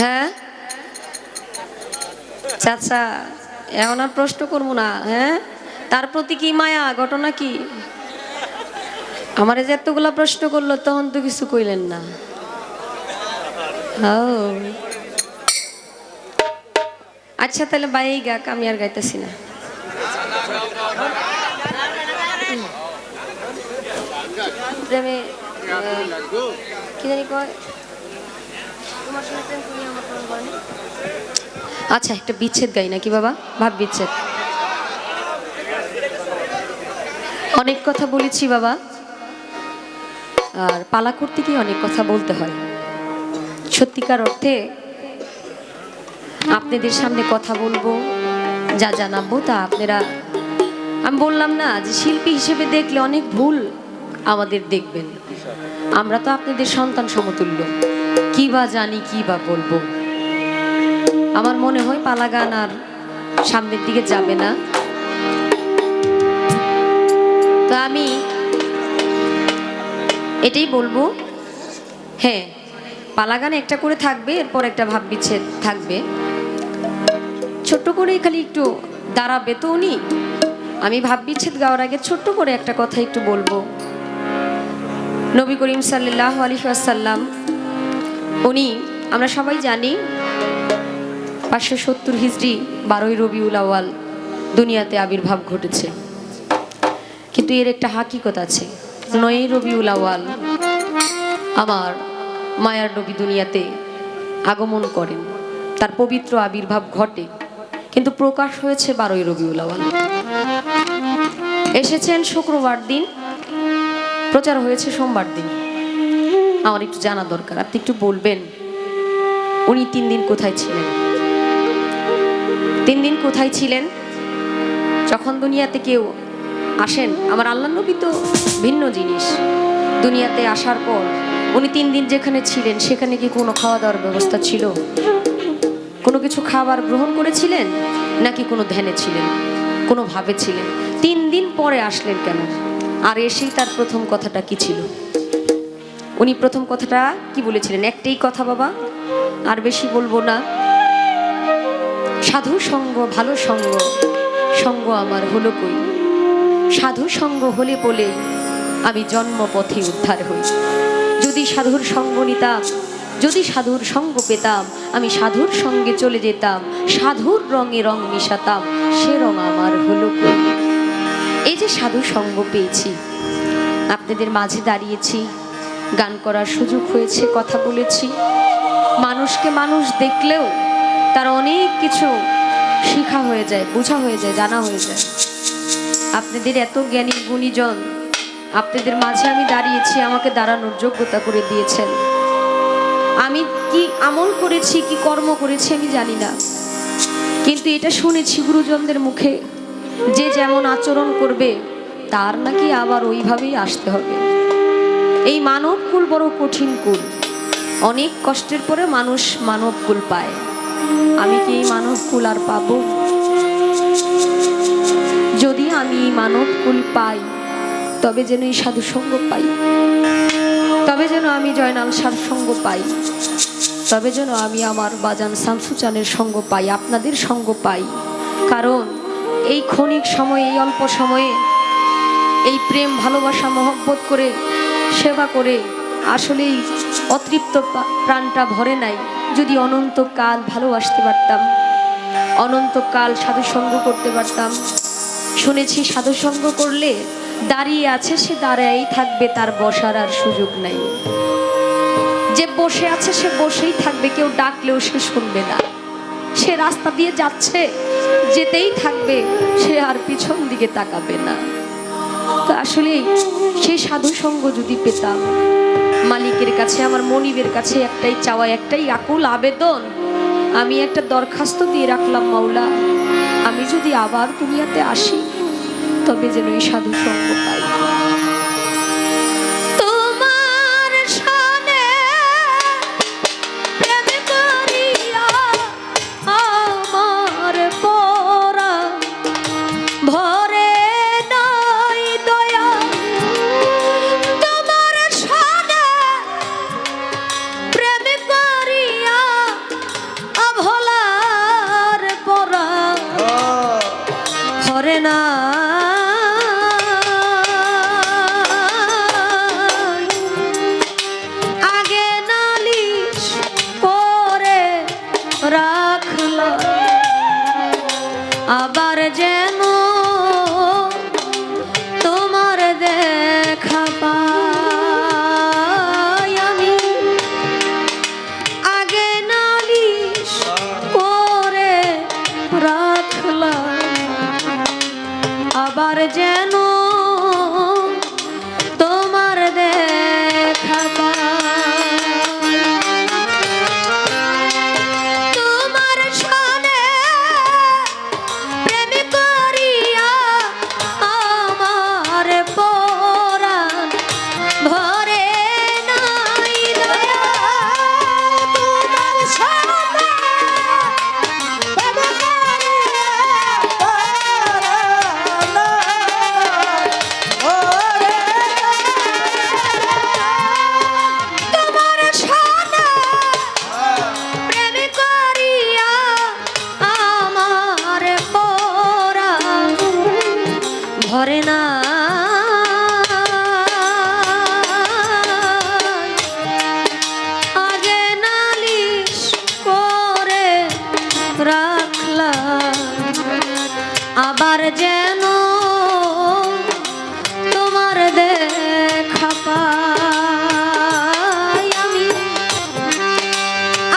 হ্যাঁ চাচা এখন আর প্রশ্ন করবো না। হ্যাঁ তার প্রতি কি মায়া, ঘটনা কি? আমার যে এতগুলা প্রশ্ন করলো তখন তো কিছু কইলেন না। আচ্ছা তাহলে বাই গাক, আমি আর গাইতেছি না। প্রেমে কি জানি কয়, আচ্ছা একটা বিচ্ছেদ গাই নাকি বাবা, ভাব বিচ্ছেদ। অনেক কথা বলেছি বাবা, আর পালা করতে গিয়ে অনেক কথা বলতে হয়। সত্যিকার অর্থে আপনাদের সামনে কথা বলবো, যা জানাবো তা আপনারা, আমি বললাম না যে শিল্পী হিসেবে দেখলে অনেক ভুল আমাদের দেখবেন। আমরা তো আপনাদের সন্তান সমতুল্য, কি বা জানি কি বা বলবো। আমার মনে হয় পালা গান আর সামনের দিকে যাবে না। তো আমি এটাই বলবো, হ্যাঁ পালা গান একটা করে থাকবে, এরপর একটা ভাব বিচ্ছেদ থাকবে। ছোট্ট করে খালি একটু দাঁড়াবে তো উনি। আমি ভাব বিচ্ছেদ গাওয়ার আগে ছোট্ট করে একটা কথা একটু বলবো। নবী করিম সাল্লাল্লাহু আলাইহি ওয়াসাল্লাম, উনি আমরা সবাই জানি 570 হিজরি 12ই রবিউল আউয়াল দুনিয়াতে আবির্ভাব ঘটেছে। কিন্তু এর একটা হাকিকত আছে, 9ই রবিউল আউয়াল আমার মায়ার নবী দুনিয়াতে আগমন করেন, তার পবিত্র আবির্ভাব ঘটে, কিন্তু প্রকাশ হয়েছে 12ই রবিউল আউয়াল। এসেছেন শুক্রবার দিন, প্রচার হয়েছে সোমবার দিন। আমার একটু জানা দরকার, আপনি একটু বলবেন উনি 3 দিন কোথায় ছিলেন? 3 দিন কোথায় ছিলেন? যখন দুনিয়াতে কেউ আসেন, আমার আল্লাহ নবী তো ভিন্ন জিনিস। দুনিয়াতে আসার পর উনি 3 দিন যেখানে ছিলেন সেখানে কি কোনো খাওয়া দাওয়ার ব্যবস্থা ছিল? কোনো কিছু খাবার গ্রহণ করেছিলেন নাকি কোনো ধ্যানে ছিলেন, কোনো ভাবে ছিলেন? 3 দিন পরে আসলেন কেন? আর এসেই তার প্রথম কথাটা কি ছিল? উনি প্রথম কথাটা কি বলেছিলেন? একটাই কথা বাবা, আর বেশি বলবো না। সাধু সঙ্গ ভালো সঙ্গ, সঙ্গ আমার হলো কই, সাধু সঙ্গ হলে বলে আমি জন্মপথে উদ্ধার হই। যদি সাধুর সঙ্গ নিতাম, যদি সাধুর সঙ্গ পেতাম, আমি সাধুর সঙ্গে চলে যেতাম, সাধুর রঙে রং মিশাতাম, সে রং আমার হলো কই। এই যে সাধু সঙ্গ পেয়েছি, আপনাদের মাঝে দাঁড়িয়েছি, গান করার সুযোগ হয়েছে, কথা বলেছি। মানুষকে মানুষ দেখলেও তার অনেক কিছু শিখা হয়ে যায়, বোঝা হয়ে যায়, জানা হয়ে যায়। আপনাদের এত জ্ঞানী গুণীজন, আপনাদের মাঝে আমি দাঁড়িয়েছি, আমাকে দাঁড়ানোর যোগ্যতা করে দিয়েছেন। আমি কি আমল করেছি, কি কর্ম করেছি আমি জানি না, কিন্তু এটা শুনেছি গুরুজনদের মুখে, যে যেমন আচরণ করবে তার নাকি আবার ওইভাবেই আসতে হবে। এই মানব কুল বড় কঠিন কুল, অনেক কষ্টের পরে মানুষ মানব কুল পায়। আমি কি এই মানব কুল আর পাবো? যদি আমি এই মানব কুল পাই, তবে যেন এই সাধু সঙ্গ পাই, তবে যেন আমি জয়নাল সার সঙ্গ পাই, তবে যেন আমি আমার বাজান শামসুচানের সঙ্গ পাই, আপনাদের সঙ্গ পাই। কারণ এই ক্ষণিক সময়ে, এই অল্প সময়ে এই প্রেম ভালোবাসা মহব্বত করে সেবা করে আসলেই অতৃপ্ত প্রাণটা ভরে নাই। যদি অনন্তকাল ভালোবাসতে পারতাম, অনন্তকাল সাধুসঙ্গ করতে পারতাম। শুনেছি সাধুসঙ্গ করলে দাঁড়িয়ে আছে সে দাঁড়াই থাকবে, তার বসার আর সুযোগ নাই। যে বসে আছে সে বসেই থাকবে, কেউ ডাকলেও সে শুনবে না। সে রাস্তা দিয়ে যাচ্ছে, যেতেই থাকবে, সে আর পিছন দিকে তাকাবে না। তো আসলে সেই সাধু সঙ্গ যদি পেতাম, মালিকের কাছে, আমার মনিবের কাছে একটাই চাওয়া, একটাই আকুল আবেদন, আমি একটা দরখাস্ত দিয়ে রাখলাম, মাওলা আমি যদি আবার দুনিয়াতে আসি, তবে যেন এই সাধু সঙ্গ পাই। যেন তোমার দেখা পাই আমি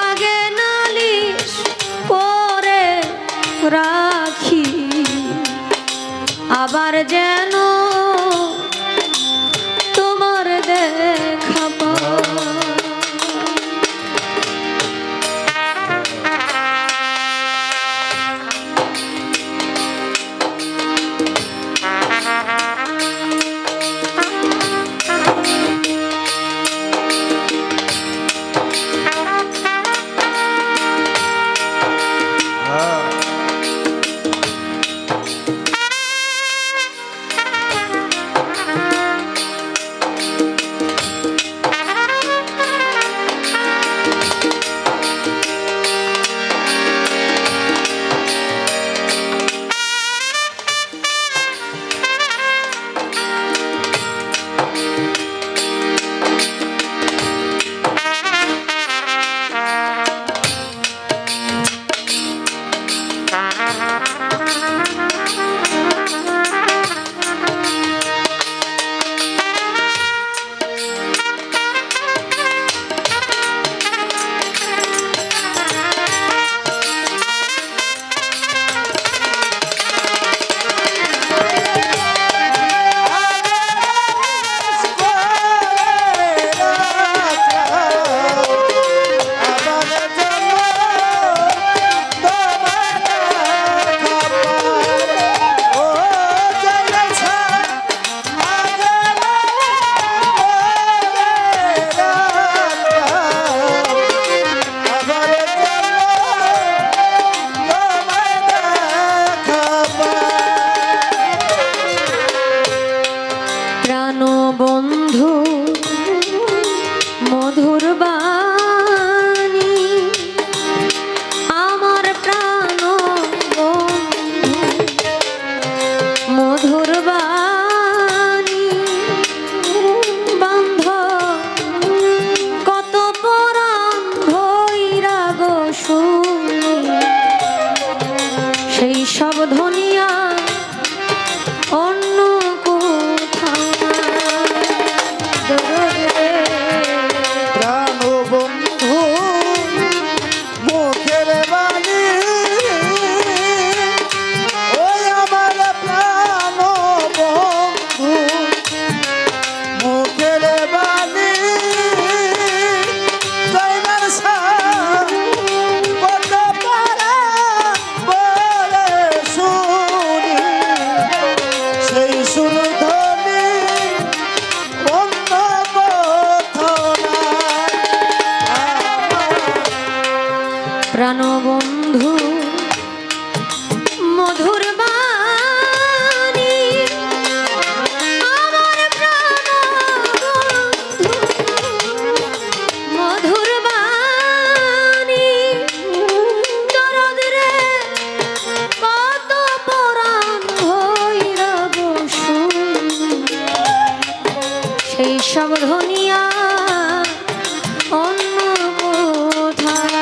আগে নালিশ করে রাখি আবার যেন তোমার দেখা পাই বন্ধু মধুর বাণী আমার প্রাণ বন্ধু মধুর বাণী বান্ধ কত পরাণ ভৈরা গো শুনি সেই সব ধনিয়া অন্য প্রাণবন্ধু মধুর বাণী আমার প্রাণবন্ধু মধুর বাণী দরদ রে কত পরাণ ভৈরা গো শুনি সেই সব ধনিয়া অন্য কোথায়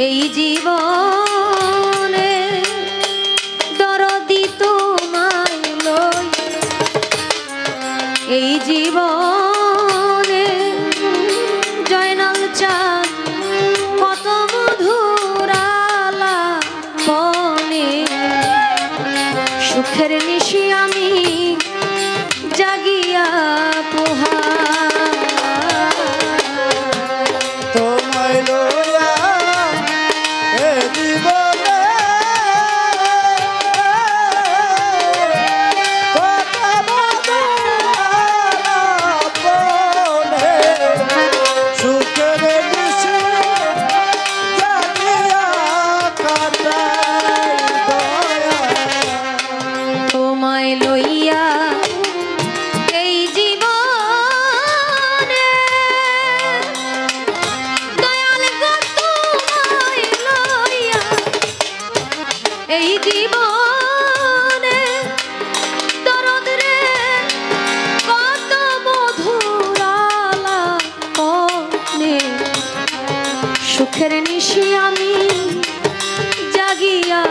এই জীবনে দরদি তোমায় লই, এই জীবনে জয়নাল চাঁদ কত মধুরালা বনে, সুখের নিশি আমি জাগিয়া পোহা তোমায় লইয়া এ জীবনে কত মধুরালাপনে, সুখের নিশি জাগিয়া কাটাই দয়া। তোমায় লইয়া এই জীবনে দয়াল গো তোমায় লইয়া এই জীবনে দরদ রে কত মধুরালা কনে, সুখের নিশি আমি জাগিয়া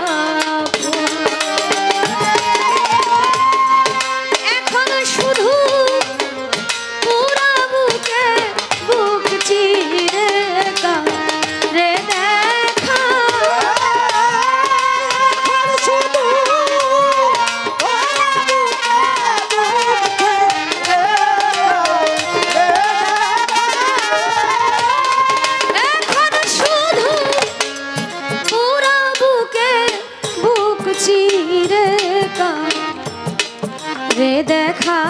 এখন শুধু পুরা বুকে বুক চিরে রে দেখা, শুধু এখন শুধু পুরা বুকে বুক চিরে রে দেখা,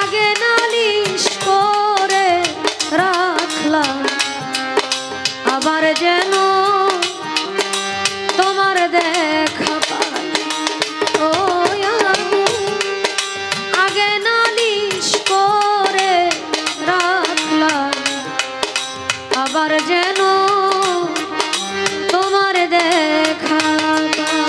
আগে নালিশ করে রাখলাম আবার যেন তোমার দেখা পাই, ও আগে নালিশ করে রাখলাম আবার যেন তোমার দেখা পাই।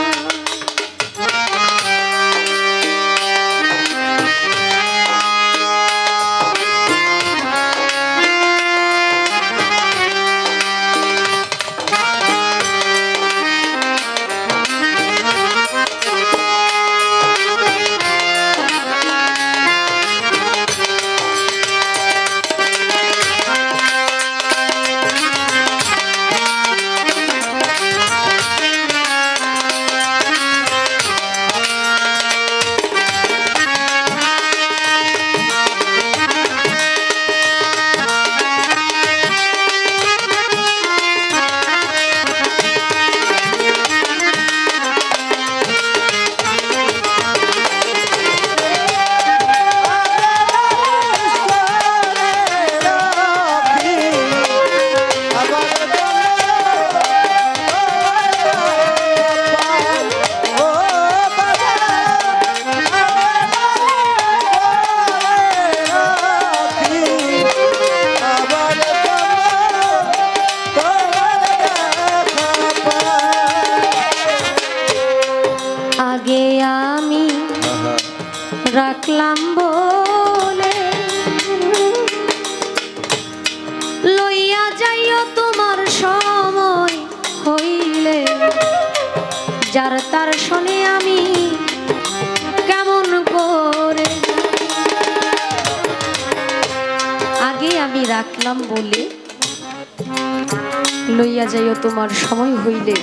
আগে আমি রাখলাম বলে লইয়া যাইও তোমার সময় হইলে, যার তার শোনে আমি কেমন করে, আগে আমি রাখলাম বলে লইয়া যাইও তোমার সময় হইলে,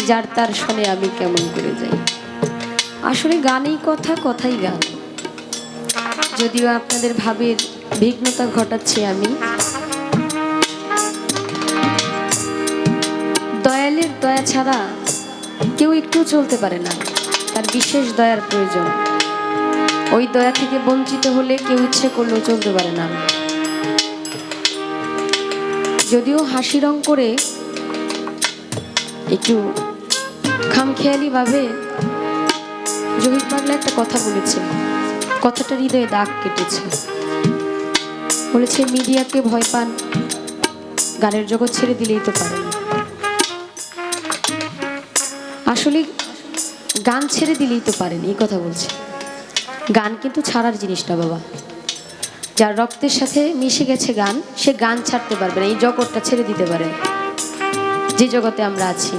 যার তার শোনে আমি কেমন করে যাই। আসলে গানেই কথা, কথাই গান। যদিও আপনাদের ভাবের বিঘ্নতা ঘটাচ্ছি আমি, দয়ালের দয়া ছাড়া কেউ একটু চলতে পারে না, তার বিশেষ দয়ার প্রয়োজন। ওই দয়া থেকে বঞ্চিত হলে কেউ ইচ্ছে করলেও চলতে পারে না। যদিও হাসি রং করে একটু খামখেয়ালি ভাবে জহির পাগলা একটা কথা বলেছে, কথাটা হৃদয়ে দাগ কেটেছে। বলেছে মিডিয়াকে ভয় পান, গানের জগৎ ছেড়ে দিলেই তো পারেন। আসলে গান ছেড়ে দিলেই তো পারেন, এই কথা বলছে। গান কিন্তু ছাড়ার জিনিস না বাবা, যার রক্তের সাথে মিশে গেছে গান, সে গান ছাড়তে পারবে না, এই জগৎটা ছেড়ে দিতে পারে। যে জগতে আমরা আছি,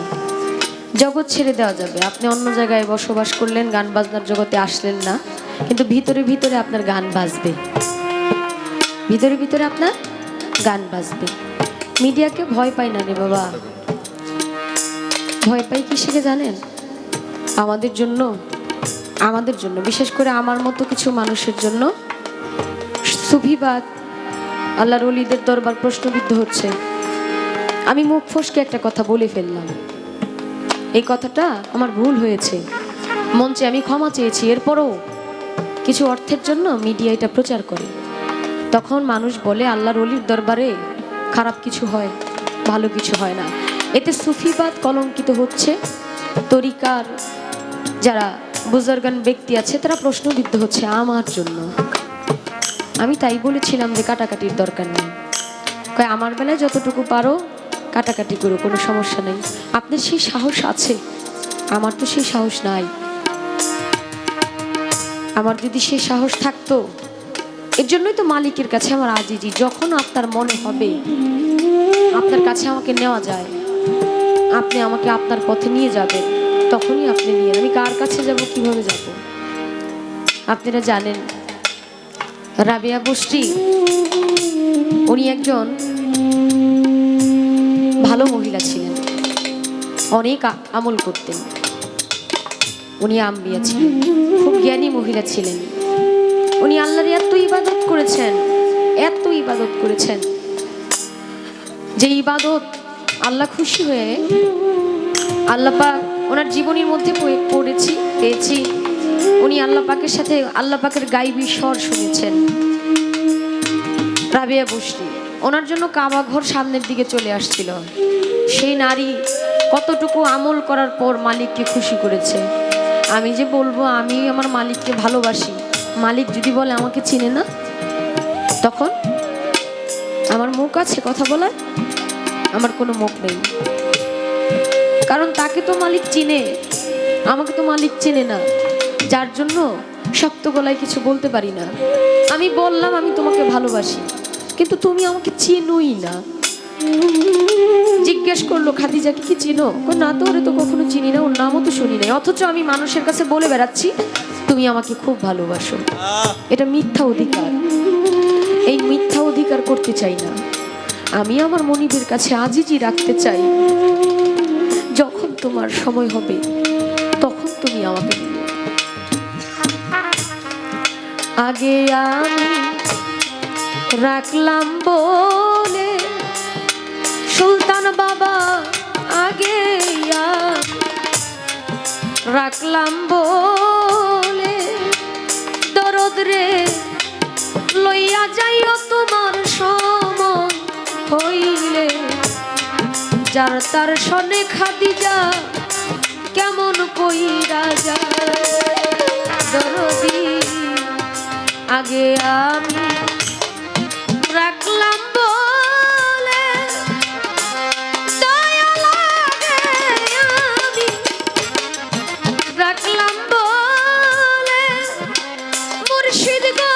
জগৎ ছেড়ে দেওয়া যাবে। আপনি অন্য জায়গায় বসবাস করলেন, গান বাজনার জগতে আসলেন না, কিন্তু ভিতরে ভিতরে আপনার গান বাজবে, ভিতরে ভিতরে আপনার গান বাজবে। মিডিয়াকে ভয় পাই না রে বাবা, ভয় পাই কিসেকে জানেন? আমাদের জন্য, বিশেষ করে আমার মতো কিছু মানুষের জন্য সুফিবাদ, আল্লাহর ওলিদের দরবার প্রশ্নবিদ্ধ হচ্ছে। আমি মুখ ফসকে একটা কথা বলে ফেললাম, এই কথাটা আমার ভুল হয়েছে, মঞ্চে আমি ক্ষমা চেয়েছি। এরপরও কিছু অর্থের জন্য মিডিয়া এটা প্রচার করে, তখন মানুষ বলে আল্লাহর ওলির দরবারে খারাপ কিছু হয়, ভালো কিছু হয় না। এতে সুফিবাদ কলঙ্কিত হচ্ছে, তরিকার যারা বুজুর্গান ব্যক্তি আছে তারা প্রশ্নবিদ্ধ হচ্ছে আমার জন্য। আমি তাই বলেছিলাম যে কাটাকাটির দরকার নেই, কয় আমার বেলায় যতটুকু পারো কাটাকাটি করো, কোনো সমস্যা নেই। আপনার সেই সাহস আছে, আমার তো সেই সাহস নাই। আমার যদি সেই সাহস থাকতো, এর জন্যই তো মালিকের কাছে আমার আজিজি, যখন আপনার মনে হবে আপনার কাছে আমাকে নেওয়া যায়, আপনি আমাকে আপনার পথে নিয়ে যাবেন, তখনই আপনি নিয়ে। আমি কার কাছে যাব, কিভাবে যাব? আপনারা জানেন রাবেয়া গোষ্ঠী, উনি একজন ভালো মহিলা ছিলেন, অনেক আমল করতেন, উনি আম্বিয়া ছিলেন, খুব জ্ঞানী মহিলা ছিলেন। উনি আল্লাহর এত ইবাদত করেছেন যে ইবাদত আল্লাহ খুশি হয়ে, আল্লাহ পাক ওনার জীবনীর মধ্যে পেয়েছি উনি আল্লাহ পাকের সাথে আল্লাহ পাকের গাইবী স্বর শুনেছেন। রাবেয়া গোষ্ঠী, ওনার জন্য কাবা ঘর সামনের দিকে চলে আসছিল। সেই নারী কতটুকু আমল করার পর মালিককে খুশি করেছে। আমি যে বলবো আমি আমার মালিককে ভালোবাসি, মালিক যদি বলে আমাকে চিনে না, তখন আমার মুখ আছে কথা বলার? আমার কোনো মুখ নেই, কারণ তাকে তো মালিক চিনে, আমাকে তো মালিক চেনে না, যার জন্য শক্ত গলায় কিছু বলতে পারি না। আমি বললাম আমি তোমাকে ভালোবাসি, কিন্তু তুমি আমাকে চিনোই না। জিজ্ঞেস করলো খাদিজাকে কি চিনো? না তো, ওরে তো কখনো চিনি না, ওর নামও তো শুনি নাই, অথচ আমি মানুষের কাছে বলে বেড়াচ্ছি তুমি আমাকে খুব ভালোবাসো। এটা মিথ্যা অধিকার, এই মিথ্যা অধিকার করতে চাই না। আমি আমার মনিবের কাছে আজিজি রাখতে চাই, যখন তোমার সময় হবে তখন তুমি আমাকে দিবে। আগে আমি রাখলাম বলে সুলতান বাবা, আগে রাখলাম বলে দরদ রে লইয়া যাইও তোমার সময় হইলে, যার তার সনে খাদিজা কেমন কইরা যায় দরদি। আগে আমি রাখলাম বলে দয়া লাগে, আমি রাখলাম বলে মুর্শিদ গো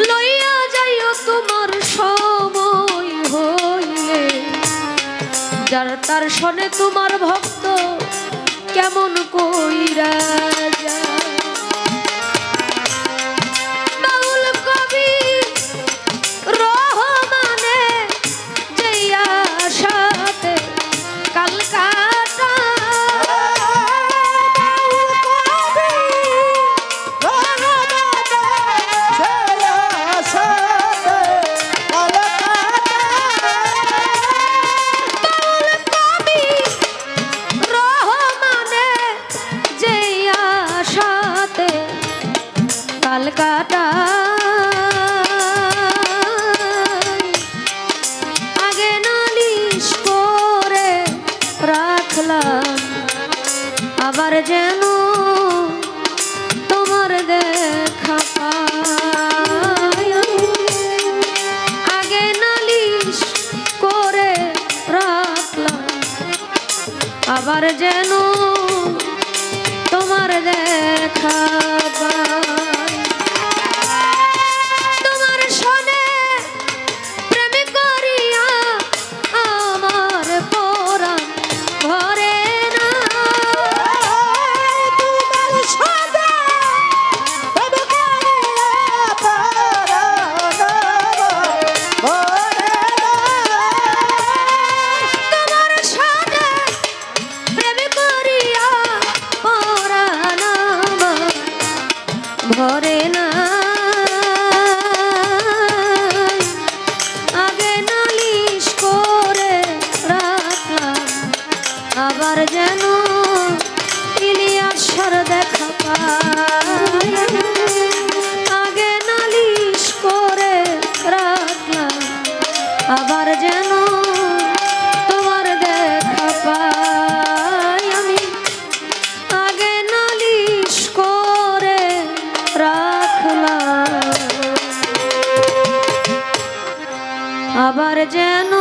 লইয়া যাইও তোমার সময় হইলে, যার তার শোনে তোমার ভক্ত কেমন কইরা যায়। বাউল কবি রহমানে যেই আশাতে কালকাটা, কালকাটা আগে নালিশ করে রাখলাম, আবার যেন তোমার দেখা পাই। আগে নালিশ করে রাখলাম, আবার যেন তোমার দেখা পাই। তোমার আবার যেন তোমার দেখা পাই আমি আগে নালিশ করে রাখলাম আবার যেন